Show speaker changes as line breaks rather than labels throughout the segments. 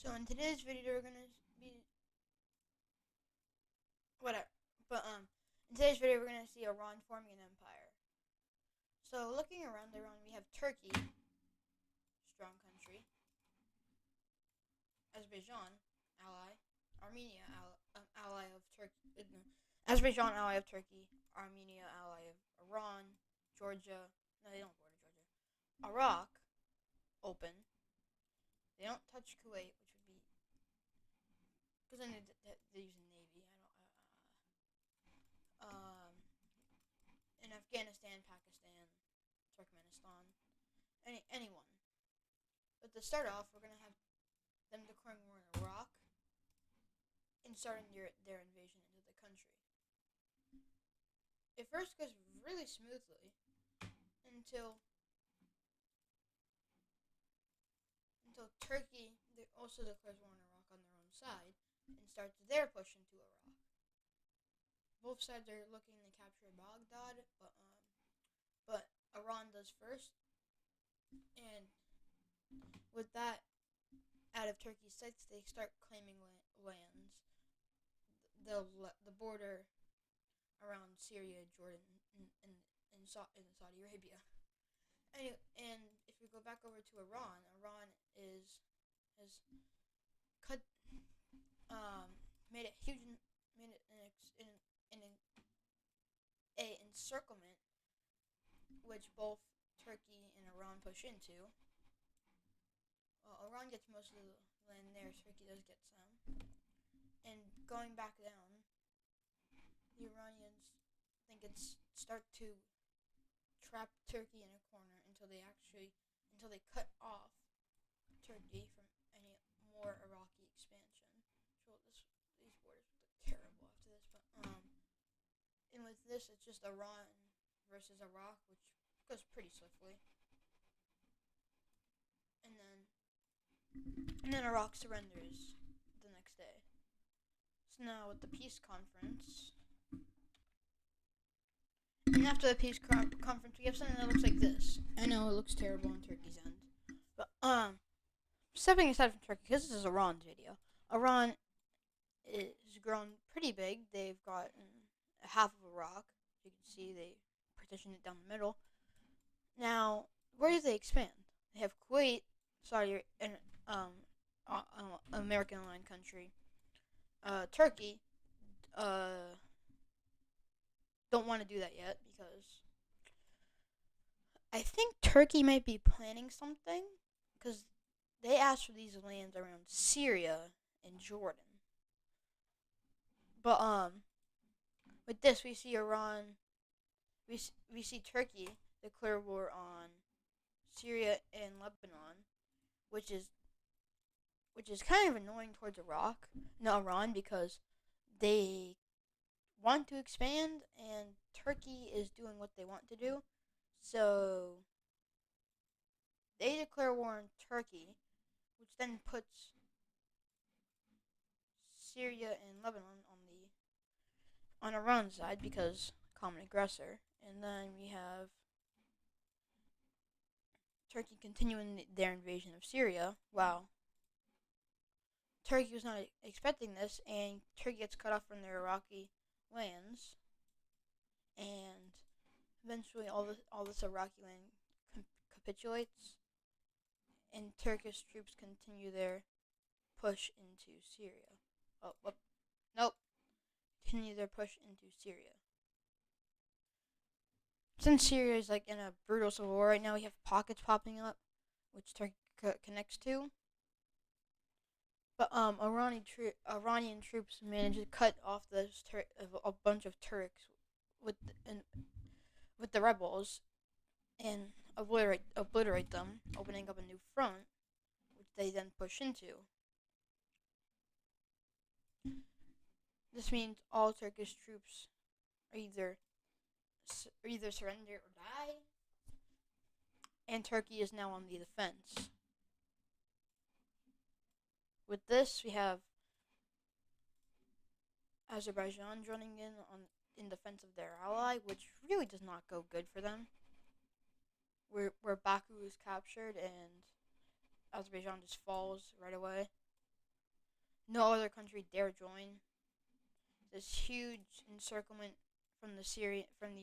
So in today's video, we're gonna be whatever. In today's video, we're gonna see Iran forming an empire. So looking around Iran, we have Turkey, strong country, Azerbaijan, ally, Armenia, ally of Turkey. No, Azerbaijan, ally of Turkey, Armenia, ally of Iran, Georgia. No, they don't border Georgia. Iraq, open. They don't touch Kuwait, which would be because then they're using navy. In Afghanistan, Pakistan, Turkmenistan, anyone. But to start off, we're gonna have them declaring war in Iraq and starting their invasion into the country. It first goes really smoothly until Turkey also declares war in Iraq on their own side and starts their push into Iraq. Both sides are looking to capture Baghdad, but Iran does first, and with that out of Turkey's sights, they start claiming lands, the border around Syria, Jordan, and Saudi Arabia. And if we go back over to Iran, Iran has cut made it huge, made it a encirclement, which both Turkey and Iran push into. Iran gets most of the land there. Turkey does get some. And going back down, the Iranians think it's start to trap Turkey in a corner until they cut off Turkey from any more Iraqi expansion. So these borders would look terrible after this, but and with this, it's just Iran versus Iraq, which goes pretty swiftly. And then Iraq surrenders the next day. So now with the peace conference, and after the peace conference, we have something that looks like this. I know it looks terrible on Turkey's end, but stepping aside from Turkey, because this is Iran's video, Iran is grown pretty big. They've gotten half of Iraq. You can see they partitioned it down the middle. Now, where do they expand? They have Kuwait, Saudi, and American-aligned country. Turkey don't want to do that yet because I think Turkey might be planning something because they asked for these lands around Syria and Jordan. But with this, we see Iran, we see Turkey declare war on Syria and Lebanon, which is kind of annoying towards Iran, because they want to expand and Turkey is doing what they want to do. So they declare war on Turkey, which then puts Syria and Lebanon on Iran's side because common aggressor. And then we have Turkey continuing their invasion of Syria. Wow. Turkey was not expecting this, and Turkey gets cut off from their Iraqi lands, and eventually all this Iraqi land capitulates, and Turkish troops continue their push into Syria. Nope. Continue their push into Syria. Since Syria is in a brutal civil war right now, we have pockets popping up, which Turkey connects to. But Iranian troops managed to cut off a bunch of Turks with the rebels and obliterate them, opening up a new front, which they then push into. This means all Turkish troops are either surrender or die, and Turkey is now on the defense. With this, we have Azerbaijan joining in defense of their ally, which really does not go good for them. Where Baku is captured and Azerbaijan just falls right away. no other country dare join. This huge encirclement from the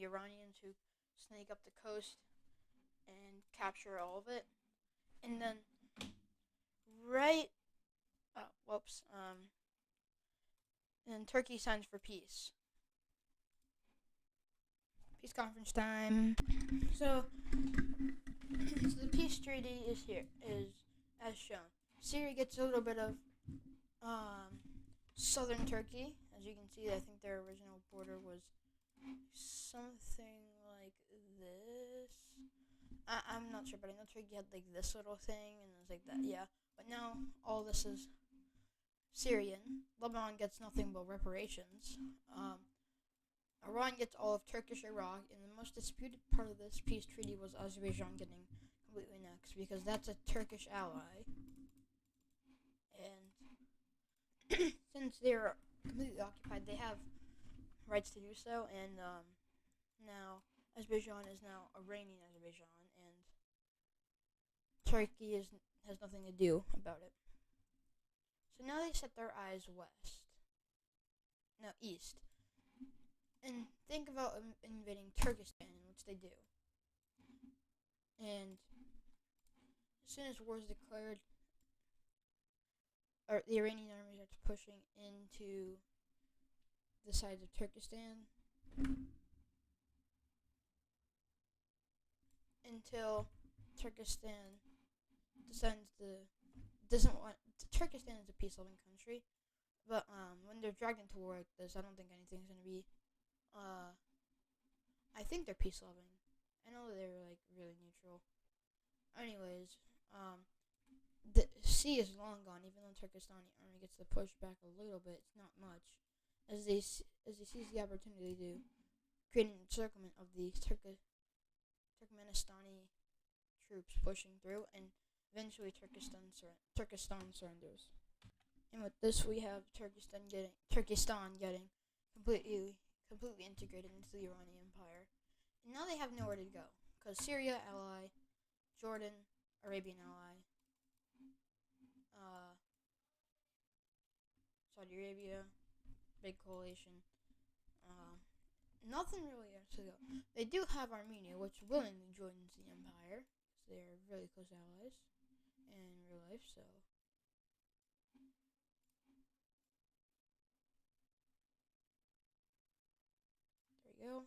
Iranians who snake up the coast and capture all of it. And then right whoops. And Turkey signs for peace. Peace conference time. So the peace treaty is as shown. Syria gets a little bit of southern Turkey. As you can see, I think their original border was something like this. I'm not sure, but I know Turkey had like this little thing, and it was like that, yeah. But now all this is Syrian. Lebanon gets nothing but reparations. Iran gets all of Turkish Iraq, and the most disputed part of this peace treaty was Azerbaijan getting completely next, because that's a Turkish ally. And since they're completely occupied, they have rights to do so, and now Azerbaijan is now Iranian Azerbaijan, and Turkey has nothing to do about it. So now they set their eyes east, and think about invading Turkestan, which they do. And as soon as war is declared, the Iranian army starts pushing into the sides of Turkestan until Turkestan Turkestan is a peace-loving country, but when they're dragged into war like this, I don't think anything's gonna be. I think they're peace-loving. I know they're like really neutral. Anyways, the sea is long gone. Even though Turkestani army gets to push back a little bit, it's not much, as they seize the opportunity to create an encirclement of the Turkmenistani troops pushing through, and eventually Turkestan surrenders. And with this, we have Turkestan getting completely integrated into the Iranian Empire. And now they have nowhere to go, because Syria ally, Jordan Arabian ally, Saudi Arabia, big coalition. Nothing really else to go. They do have Armenia, which willingly joins the empire, so they're really close allies in real life. So there you go.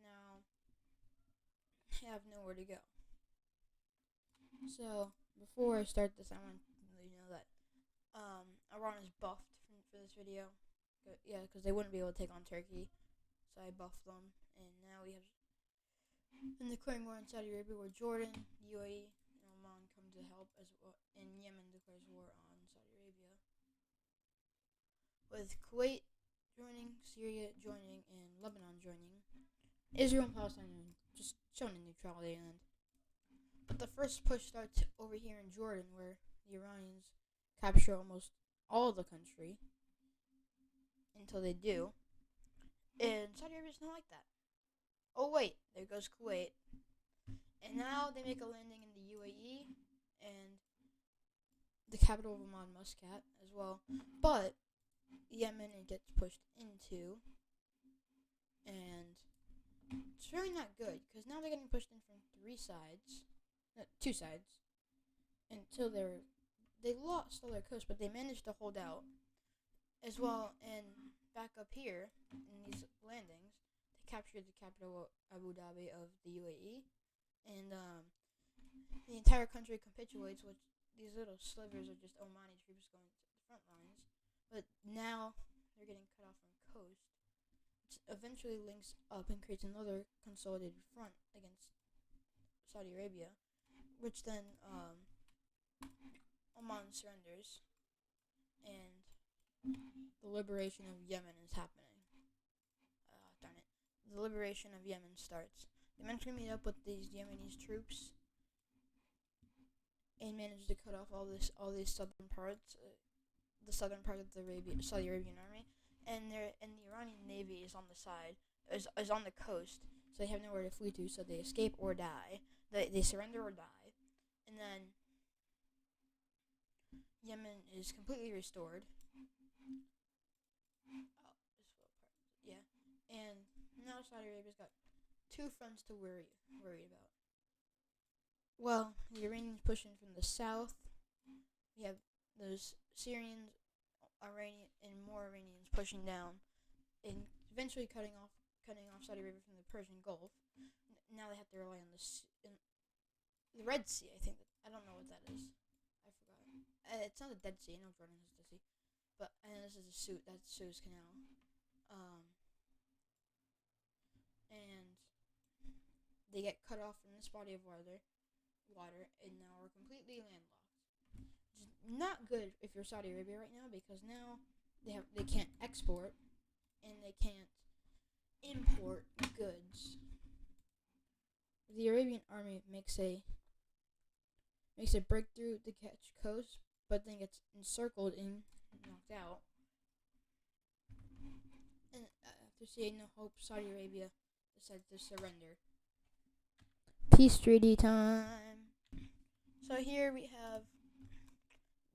Now I have nowhere to go. So before I start this, I want to let you know that Iran is buffed for this video. Yeah, because they wouldn't be able to take on Turkey, so I buffed them. And now we have in the declaring war in Saudi Arabia, where Jordan, UAE, and Oman come to help, as well, and Yemen declares war on Saudi Arabia, with Kuwait joining, Syria joining, and Lebanon joining. Israel and Palestine just showing a neutrality land. But the first push starts over here in Jordan, where the Iranians capture almost all of the country until they do. And Saudi Arabia's not like that. Oh wait, there goes Kuwait. And now they make a landing in the UAE and the capital of Oman, Muscat, as well. But Yemen it gets pushed into, and it's really not good, because now they're getting pushed in from two sides, until they lost all their coast, but they managed to hold out as well. And back up here in these landings, they captured the capital Abu Dhabi of the UAE, and the entire country capitulates, which these little slivers are just Omani troops going to the front lines. But now they're getting cut off from coast, which eventually links up and creates another consolidated front against Saudi Arabia, which then Oman surrenders, and the liberation of Yemen is happening. Darn it. The liberation of Yemen starts. They eventually meet up with these Yemenis troops and manage to cut off all these southern parts, the southern part of the Saudi Arabian army, and the Iranian navy is on the side, is on the coast, so they have nowhere to flee to, so they escape or die. They surrender or die, and then Yemen is completely restored. Yeah, and now Saudi Arabia's got two fronts to worry about. Well, the Iranians pushing from the south. We have those Syrians, Iranian, and more Iranians pushing down, and eventually cutting off Saudi Arabia from the Persian Gulf. Now they have to rely on the Red Sea. I don't know what that is. I forgot. It's not the Dead Sea. I know Jordan has the sea, but and this is that's Suez Canal. And they get cut off from this body of water, and now are completely landlocked. Which is not good if you're Saudi Arabia right now, because now they can't export and they can't import goods. The Arabian army makes a breakthrough to catch coast, but then gets encircled and knocked out. And after seeing no hope, Saudi Arabia decides to surrender. Peace treaty time. So here we have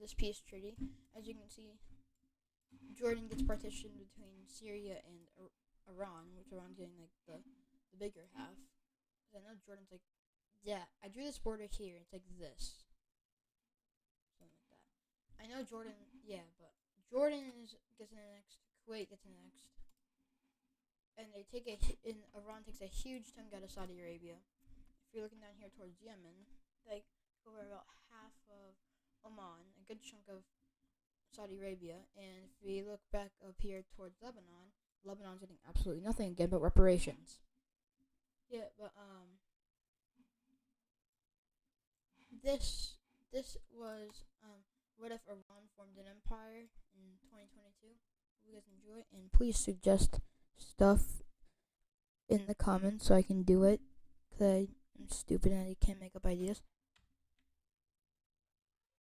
this peace treaty. As you can see, Jordan gets partitioned between Syria and Iran, which Iran's getting like the bigger half. Because I know Jordan's like, yeah, I drew this border here. It's like this, something like that. I know Jordan, yeah, but Jordan gets annexed. Kuwait gets annexed, and Iran takes a huge chunk out of Saudi Arabia. If you're looking down here towards Yemen, they cover about half of Oman, a good chunk of Saudi Arabia, and if we look back up here towards Lebanon's getting absolutely nothing again but reparations. Yeah, but this was what if Iran formed an empire in 2022? Hope you guys enjoy, and please suggest stuff in the comments so I can do it, because I'm stupid and I can't make up ideas.